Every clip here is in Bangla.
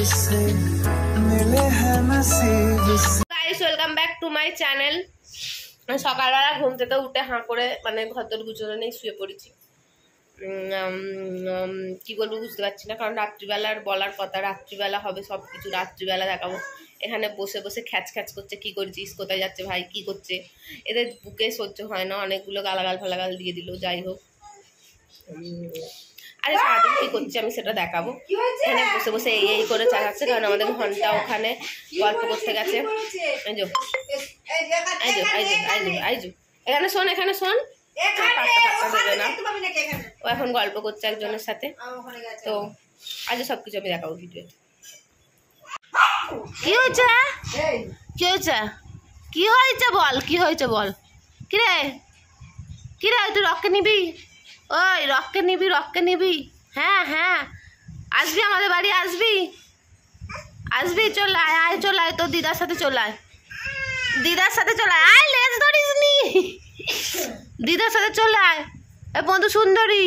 से मिले हैं नसीब से। Guys welcome back to my channel. সকালবেলা ঘুম থেকে উঠে হাঁ করে মানে ঘরদোর গুছানো নেই শুয়ে পড়েছি। কি বলবো বুঝতে পারছি না, কারণ রাত্রিবেলার বলার কথা, রাত্রিবেলা হবে সব কিছু, রাত্রিবেলা দেখাবো। এখানে বসে বসে খ্যাচ খ্যাচ করছে, কি করছিস, কোথায় যাচ্ছে ভাই, কি করছে, এদের বুকে সহ্য হয় না, অনেকগুলো গালাগাল ফালাগাল দিয়ে দিল। যাই হোক, আরে সারাদিন কি করছি আমি সেটা দেখাবো। এখানে বসে বসে এই করে চালাচ্ছে, কারণ আমাদের ঘন্টা ওখানে গল্প করতে গেছে। আইজু এখানে শোন, এখানে শোন, দেবে না, ও এখন গল্প করছে একজনের সাথে। তো আজ সবকিছু আমি দেখাবো ভিডিওতে। কি হয়েছে, কি হয়েছে, কি হয়েছে বল, কি হয়েছে বল। কিরে কিরে, তুই রককে নিবি, ওই রককে নিবি, রককে নিবি? হ্যাঁ হ্যাঁ, আসবি আমাদের বাড়ি, আসবি আসবি, চল আয়, আয় চল আয়, তোর দিদার সাথে চল আয়, দিদার সাথে চল আয়, আয় লেজ ধরিস নি, দিদার সাথে চল আয়। এ বন্ধু সুন্দরী,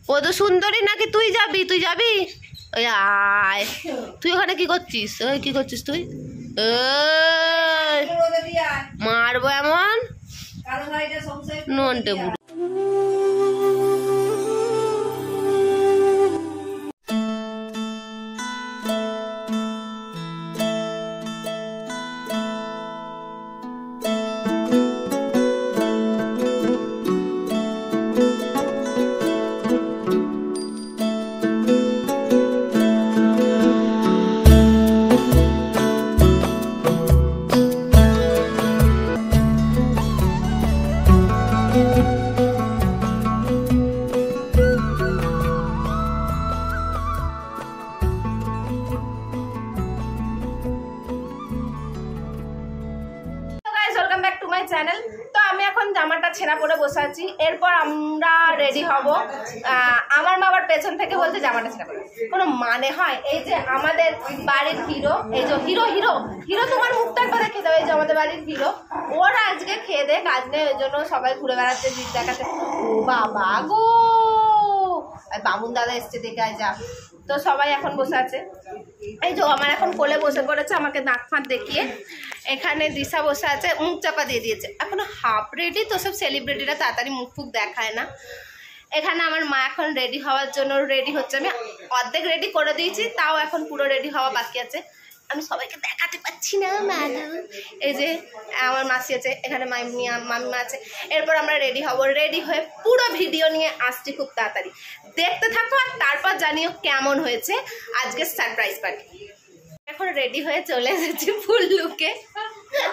বধু সুন্দরী নাকি তুই যাবি, তুই যাবি? ওই আয়, তুই ওখানে কি করছিস, ওই কি করছিস তুই? মারবো এমন নন্টে বুড়ো। চ্যানেল। তো আমি এখন জামাটা ছেঁড়া পরে বসে আছি, এরপর আমরা রেডি হব। আমার মা আবার পেছন থেকে বলছে জামাটা ছেঁড়া পরে, কোনো মানে হয়? এই যে আমাদের বাড়ির হিরো, এই যে হিরো হিরো হিরো, তোমার মুখটার পরে খেতে হবে। এই যে আমাদের বাড়ির হিরো, ওর আজকে খেয়ে দে কাজ নেই, ওই জন্য সবাই ঘুরে বেড়াচ্ছে, জিদ দেখাচ্ছে। ও বাবা গো, বামুন দাদা এসছে দেখে যা। তো সবাই এখন বসে আছে, এই যে আমার এখন কোলে বসে পড়েছে আমাকে দাঁত ফাঁত দেখিয়ে। এখানে দিশা বসে আছে, মুখ চাপা দিয়ে দিয়েছে, এখনো হাফ রেডি। তো সব সেলিব্রিটিরা তাড়াতাড়ি মুখ ফুক দেখায় না। এখানে আমার মা এখন রেডি হওয়ার জন্য রেডি হচ্ছে, আমি অর্ধেক রেডি করে দিয়েছি, তাও এখন পুরো রেডি হওয়া বাকি আছে, আমি সবাইকে দেখাতে পাচ্ছি না ম্যাডাম। এই যে আমার মাসি আছে, এখানে মামিমা আছে। এরপর আমরা রেডি হব, রেডি হয়ে পুরো ভিডিও নিয়ে আসছি খুব তাড়াতাড়ি, দেখতে থাকো আর তারপর জানিও কেমন হয়েছে আজকে সারপ্রাইজ পার্টি। এখন রেডি হয়ে চলে এসেছি ফুল লুকে,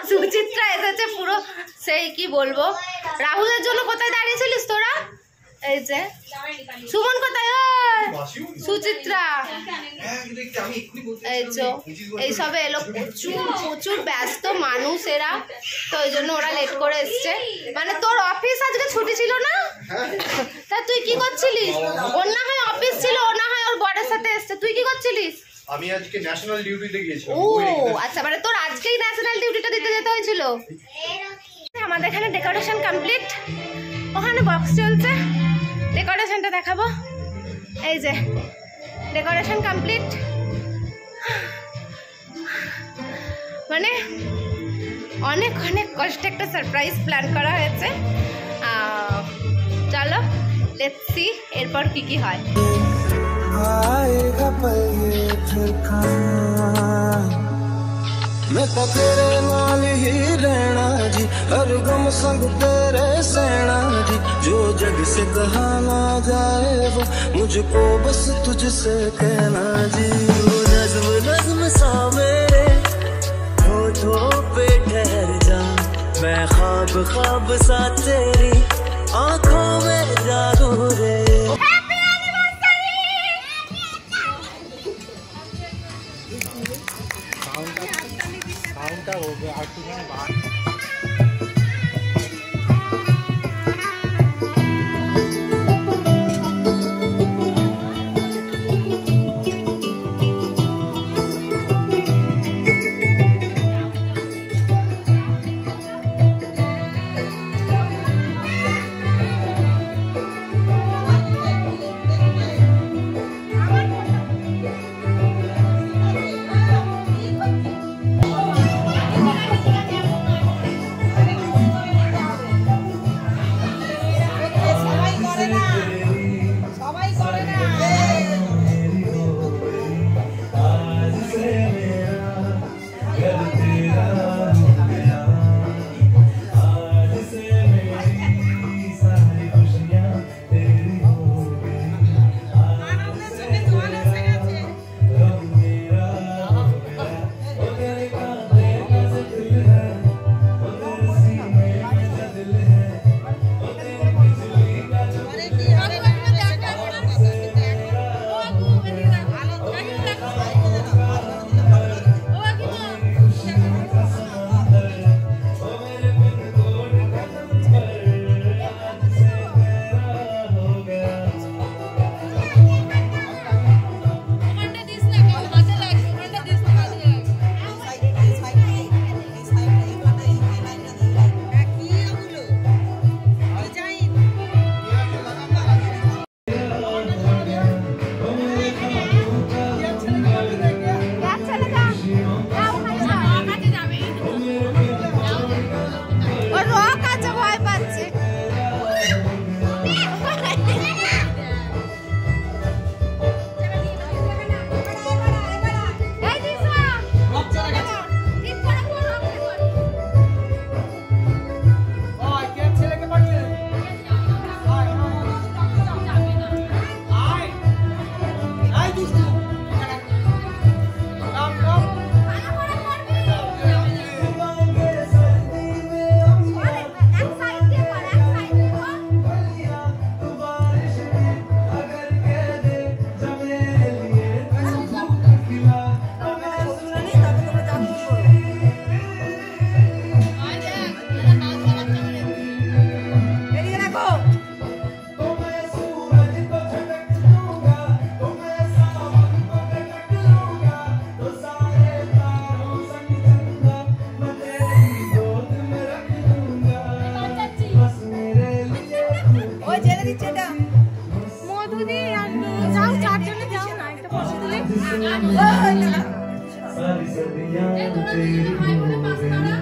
সুচিত্রা এসেছে পুরো সেই কি বলবো। রাহুলের জন্য কোথায় দাঁড়িয়েছিলিস তোরা? এই যে সুমন কোথায়, সুচিত্রা, এই সবে এলো, প্রচুর প্রচুর ব্যস্ত মানুষ এরা, তো ওই জন্য ওরা লেট করে এসছে। মানে তোর অফিস আজকে ছুটি ছিল না, তা তুই কি করছিলিস? ওর না হয় অফিস ছিল, ওর না হয় ওর বরের সাথে এসছে, তুই কি করছিলিস? আমি আজকে ন্যাশনাল ডিউটিতে গিয়েছিলাম। ও আচ্ছা, মানে তোর আজকেই ন্যাশনাল ডিউটিটা দিতে যেতে হয়েছিল। আমাদের এখানে ডেকোরেশন কমপ্লিট, ওখানে বক্স চলছে, ডেকোরেশনটা দেখাবো। এই যে ডেকোরেশন কমপ্লিট, মানে অনেক অনেক কষ্টে একটা সারপ্রাইজ প্ল্যান করা হয়েছে। চলো লেটস সি এরপর কি কি হয়। मैं तो तेरे नाल ही रहना जी, हर गम संग तेरे सहना जी, जो जग से कहा ना जाए वो मुझको बस तुझसे कहना जी। नज़्म नज़्म सा मेरे होठों पे ठहर जा, मैं ख्वाब ख्वाब सा तेरी आँखों में जागो रे। हो गया बाहर।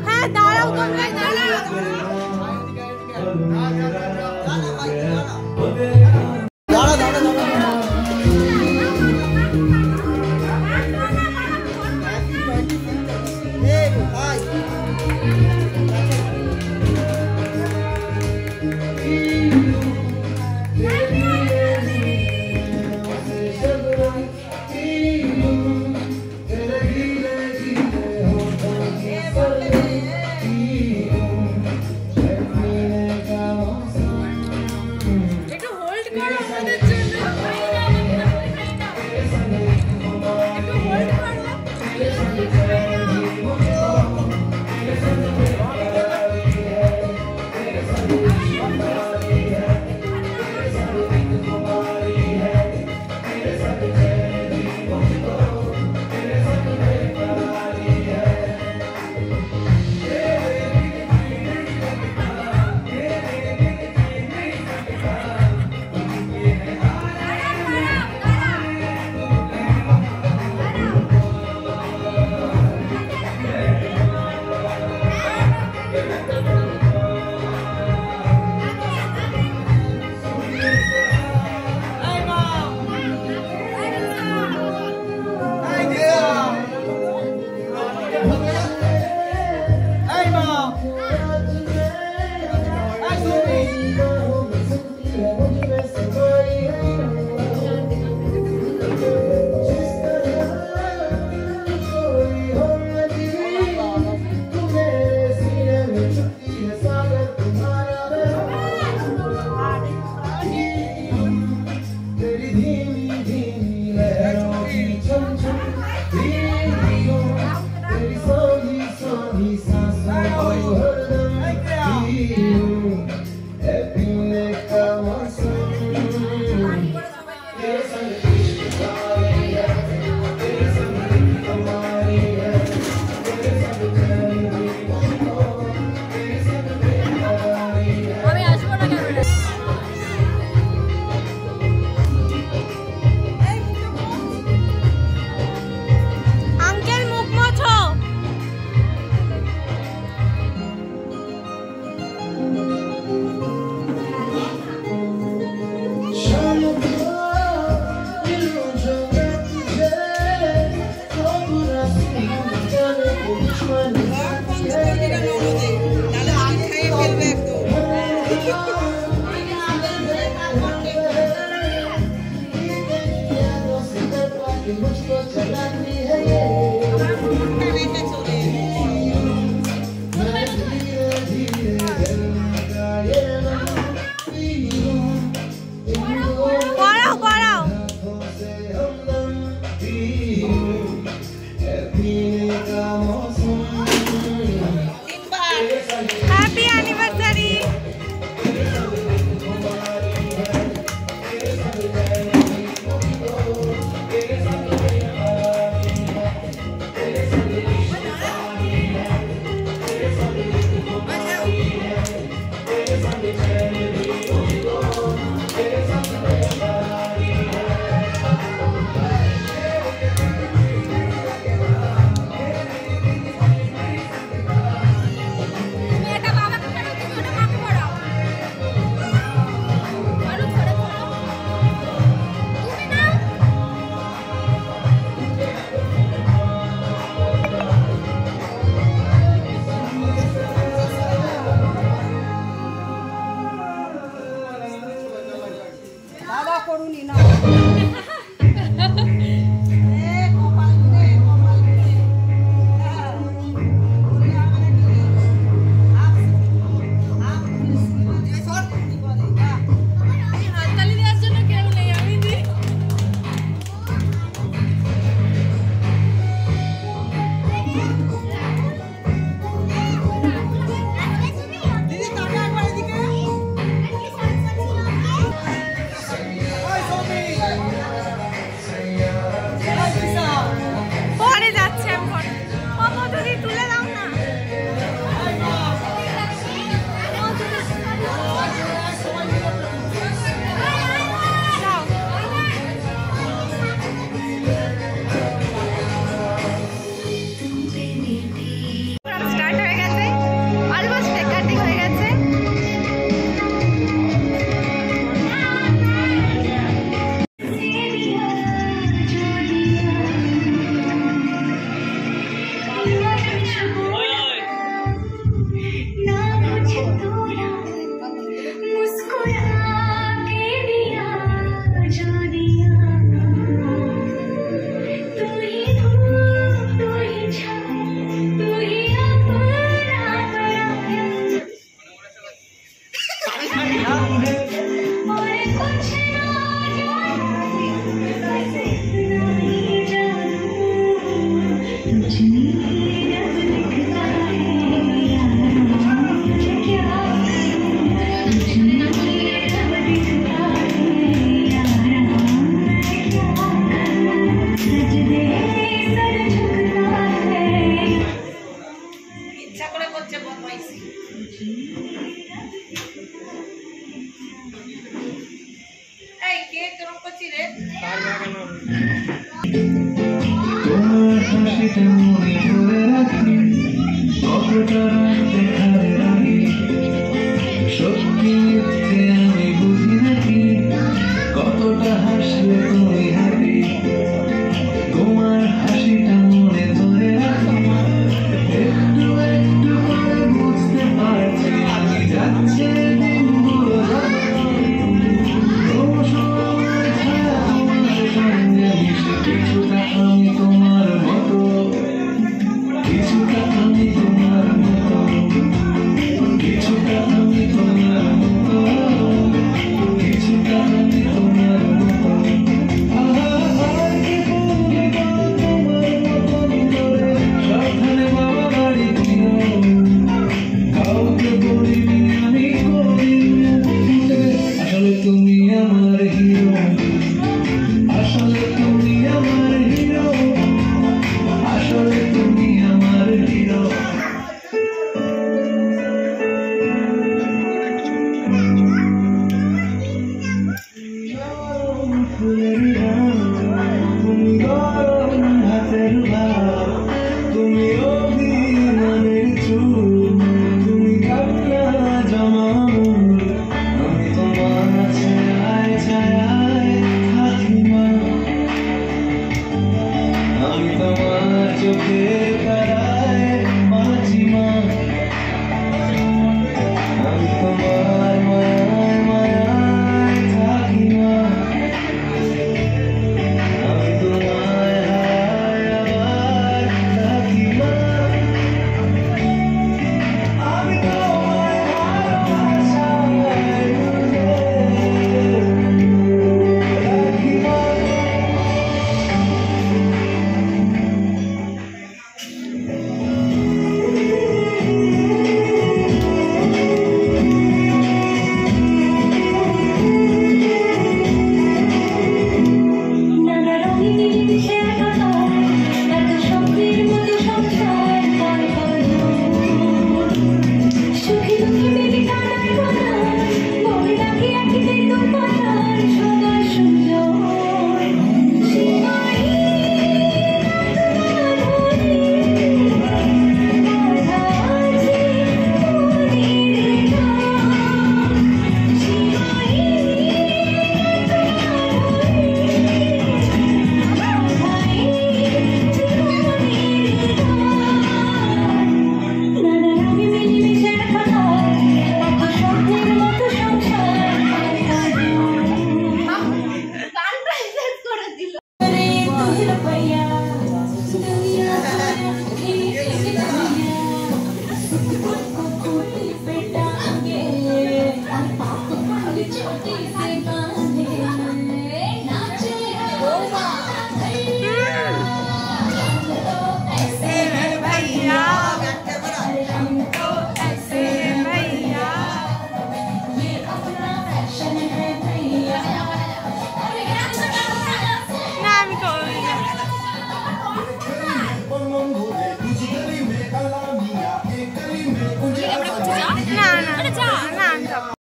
হ্যাঁ দাঁড়াও তোমরা দাঁড়াও।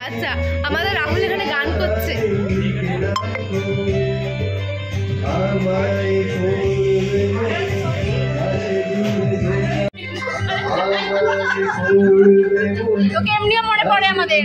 আচ্ছা, আমাদের রাহুল এখানে গান করছে। তোকে এমনিও মনে পড়ে আমাদের।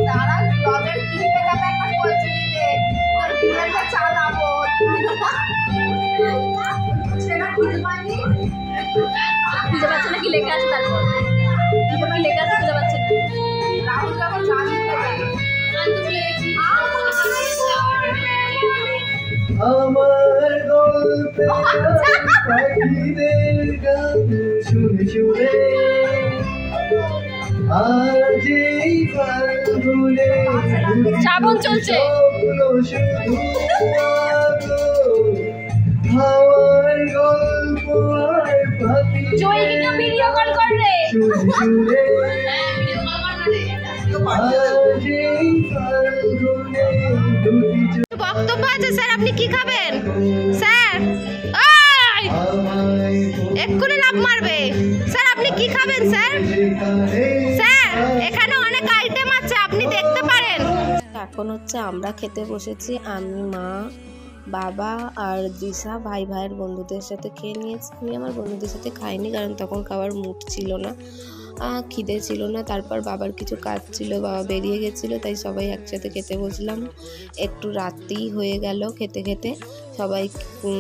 তারা ব্লগের কিনতে যাবে একটা কচুরিতে তোর বিয়েটা চালাবো সেটা খুঁজে পাইনি খুঁজে পাচ্ছে না কি লেখা আছে তারপর কি লেখা আছে খুঁজে পাচ্ছে না রাহুল যখন জানতে আমার গল্পে পাখিদের গান শুনে শুনে আজ এই ফাল্গুনে শ্রাবণ চলছে শুধু হাওয়ার গল্প আর পাখি জয় কিন্তু ভিডিও কল করবে শুনে শুনে আজ এই ফাল্গুনে দুটি বক্তব্য আছে স্যার আপনি কি খাবেন স্যার ওই এক্ষুনি লাফ মারবে স্যার আপনি কি খাবেন স্যার স্যার এখানে অনেক আইটেম আছে আপনি দেখতে পারেন। এখন হচ্ছে আমরা খেতে বসেছি, আমি মা বাবা আর দিশা ভাইয়ের বন্ধুদের সাথে খেয়ে নিয়েছি। আমি আমার বন্ধুদের সাথে খাইনি কারণ তখন খাওয়ার মুড ছিল না, খিদে ছিল না। তারপর বাবার কিছু কাজ ছিল, বাবা বেরিয়ে গেছিলো, তাই সবাই একসাথে খেতে বসলাম। একটু রাতেই হয়ে গেল খেতে খেতে, সবাই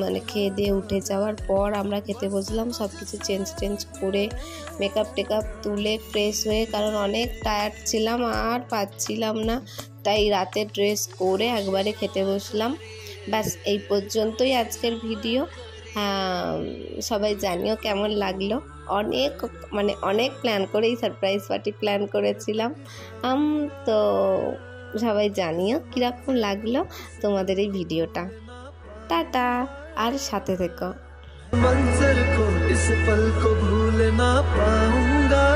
মানে খেয়ে দিয়ে উঠে যাওয়ার পর আমরা খেতে বসলাম। সব কিছু চেঞ্জ করে মেকআপ টেকআপ তুলে ফ্রেশ হয়ে, কারণ অনেক টায়ার্ড ছিলাম আর পাচ্ছিলাম না, তাই রাতে ড্রেস করে একবারে খেতে বসলাম। ব্যাস এই পর্যন্তই আজকের ভিডিও। সবাই জানিও কেমন লাগলো। অনেক প্ল্যান করেই সারপ্রাইজ পার্টি প্ল্যান করেছিলাম, তো সবাই জানিও কীরকম লাগলো তোমাদের এই ভিডিওটা। টাটা, আর সাথে থেকো। मंजर को इस पल को भूल ना पाऊंगा,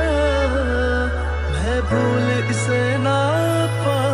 मैं भूल इसे ना पाऊंगा।